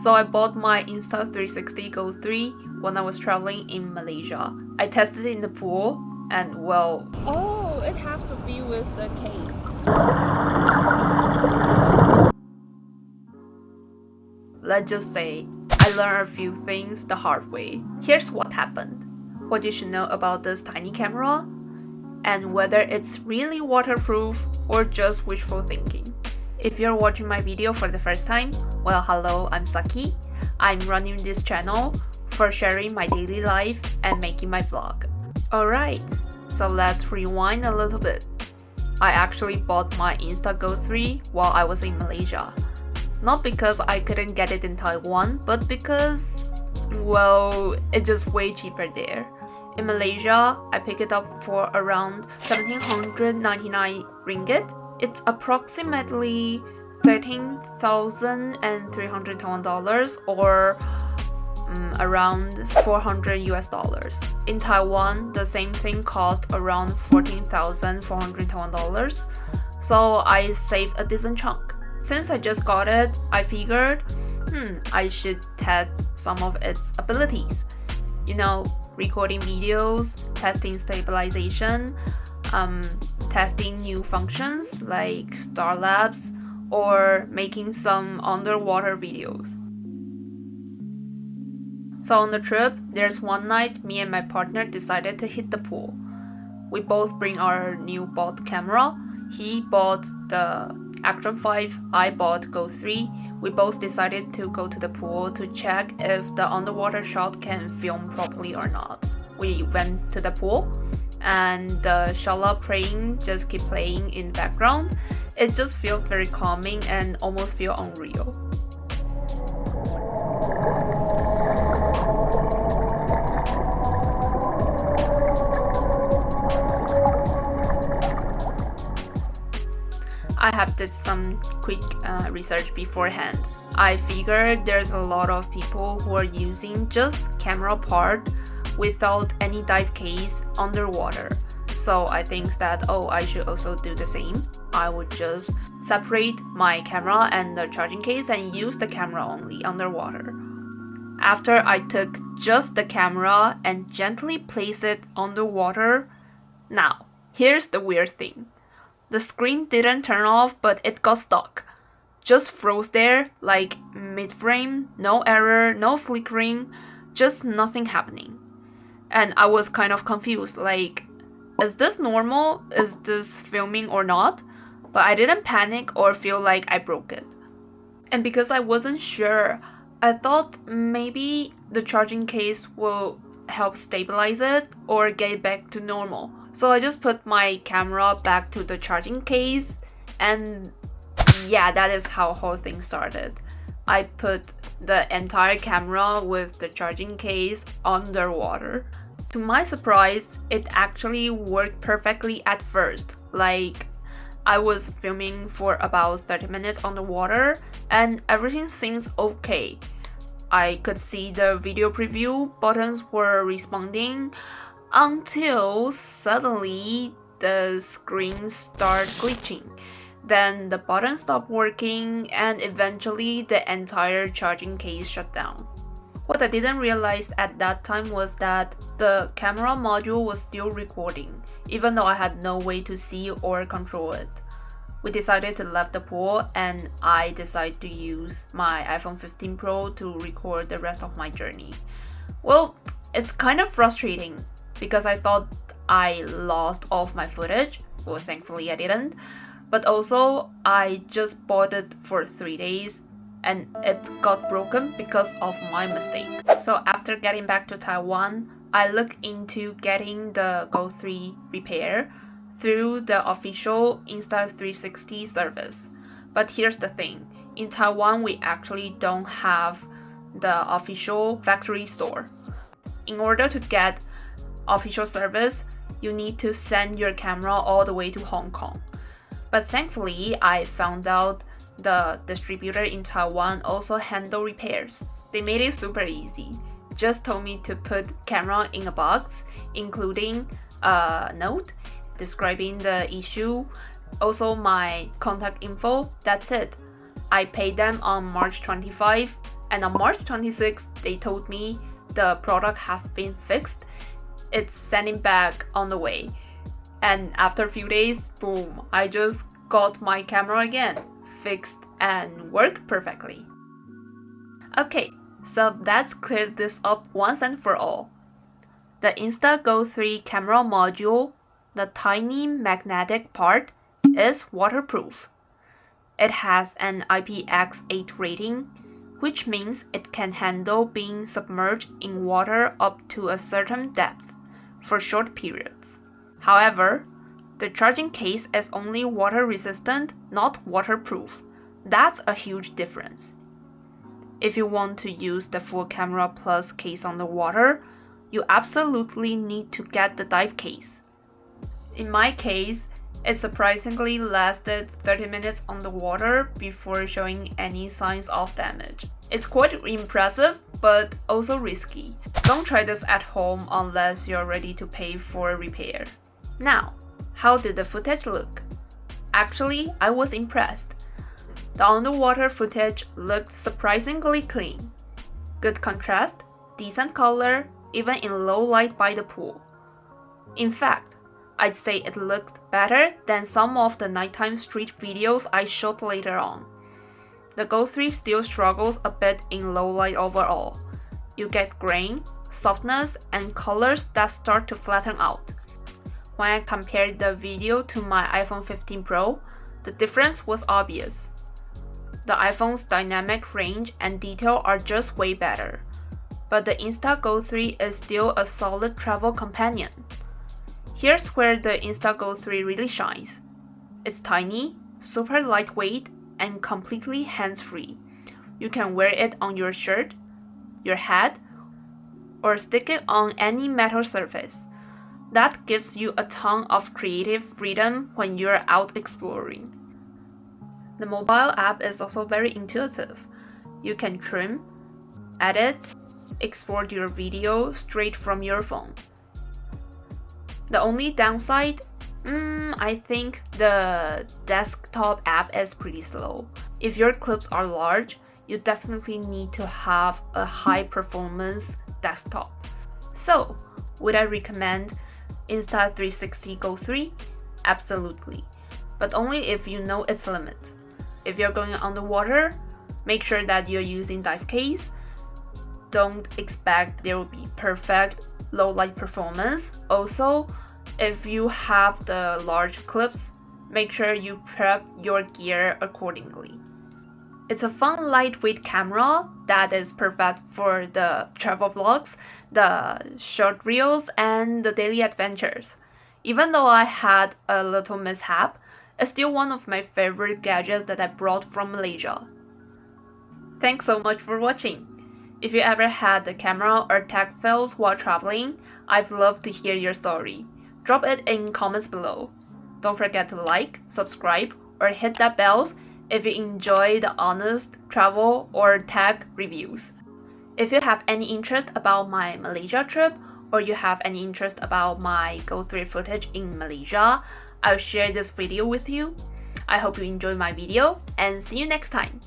So I bought my Insta360 Go 3 when I was traveling in Malaysia. I tested it in the pool and well... Oh, it has to be with the case. Let's just say, I learned a few things the hard way. Here's what happened. What you should know about this tiny camera, and whether it's really waterproof or just wishful thinking. If you're watching my video for the first time, well hello, I'm Saki. I'm running this channel for sharing my daily life and making my vlog. Alright, so let's rewind a little bit. I actually bought my Insta Go 3 while I was in Malaysia. Not because I couldn't get it in Taiwan, but because, well, it's just way cheaper there. In Malaysia, I picked it up for around 1799 ringgit. It's approximately 13,300 Taiwan dollars or around 400 US dollars. In Taiwan, the same thing cost around 14,400 Taiwan dollars. So I saved a decent chunk. Since I just got it, I figured, I should test some of its abilities. You know, recording videos, testing stabilization, testing new functions like Star Labs, or making some underwater videos. So on the trip, there's one night me and my partner decided to hit the pool. We both bring our new bought camera. He bought the Action 5, I bought Go 3. We both decided to go to the pool to check if the underwater shot can film properly or not. We went to the pool and the shala praying just keep playing in the background. It just feels very calming and almost feel unreal. I have did some quick research beforehand. I figured there's a lot of people who are using just camera part without any dive case underwater. So I think that, I should also do the same. I would just separate my camera and the charging case and use the camera only underwater. After I took just the camera and gently place it underwater, now, here's the weird thing. The screen didn't turn off, but it got stuck. Just froze there, like mid-frame, no error, no flickering, just nothing happening. And I was kind of confused, like, is this normal? Is this filming or not? But I didn't panic or feel like I broke it. And because I wasn't sure, I thought maybe the charging case will help stabilize it or get it back to normal. So I just put my camera back to the charging case, and yeah, that is how the whole thing started. I put the entire camera with the charging case underwater. To my surprise, it actually worked perfectly at first. Like, I was filming for about 30 minutes underwater and everything seems okay. I could see the video preview buttons were responding until suddenly the screen started glitching. Then the button stopped working and eventually the entire charging case shut down. What I didn't realize at that time was that the camera module was still recording, even though I had no way to see or control it. We decided to leave the pool and I decided to use my iPhone 15 Pro to record the rest of my journey. Well, it's kind of frustrating because I thought I lost all of my footage. Well, thankfully I didn't. But also, I just bought it for 3 days and it got broken because of my mistake. So after getting back to Taiwan, I looked into getting the Go 3 repair through the official Insta360 service. But here's the thing, in Taiwan we actually don't have the official factory store. In order to get official service, you need to send your camera all the way to Hong Kong. But thankfully, I found out the distributor in Taiwan also handle repairs. They made it super easy. Just told me to put camera in a box, including a note describing the issue, also my contact info. That's it. I paid them on March 25 And on March 26th, they told me the product have been fixed. It's sending back on the way. And after a few days, boom, I just got my camera again, fixed and worked perfectly. Okay, so let's clear this up once and for all. The Insta Go 3 camera module, the tiny magnetic part, is waterproof. It has an IPX8 rating, which means it can handle being submerged in water up to a certain depth for short periods. However, the charging case is only water resistant, not waterproof. That's a huge difference. If you want to use the full camera plus case on the water, you absolutely need to get the dive case. In my case, it surprisingly lasted 30 minutes on the water before showing any signs of damage. It's quite impressive, but also risky. Don't try this at home unless you're ready to pay for repair. Now, how did the footage look? Actually, I was impressed. The underwater footage looked surprisingly clean. Good contrast, decent color, even in low light by the pool. In fact, I'd say it looked better than some of the nighttime street videos I shot later on. The Go 3 still struggles a bit in low light overall. You get grain, softness, and colors that start to flatten out. When I compared the video to my iPhone 15 Pro, the difference was obvious. The iPhone's dynamic range and detail are just way better. But the Insta Go 3 is still a solid travel companion. Here's where the Insta Go 3 really shines. It's tiny, super lightweight, and completely hands-free. You can wear it on your shirt, your hat, or stick it on any metal surface. That gives you a ton of creative freedom when you're out exploring. The mobile app is also very intuitive. You can trim, edit, export your video straight from your phone. The only downside, I think the desktop app is pretty slow. If your clips are large, you definitely need to have a high performance desktop. So, would I recommend Insta360 Go 3? Absolutely, but only if you know its limit. If you're going underwater, make sure that you're using dive case. Don't expect there will be perfect low light performance. Also, if you have the large clips, make sure you prep your gear accordingly. It's a fun lightweight camera that is perfect for the travel vlogs, the short reels, and the daily adventures. Even though I had a little mishap, it's still one of my favorite gadgets that I brought from Malaysia. Thanks so much for watching. If you ever had the camera or tech fails while traveling, I'd love to hear your story. Drop it in comments below. Don't forget to like, subscribe, or hit that bell if you enjoy the honest travel or tech reviews. If you have any interest about my Malaysia trip, or you have any interest about my Go 3 footage in Malaysia, I'll share this video with you. I hope you enjoyed my video and see you next time.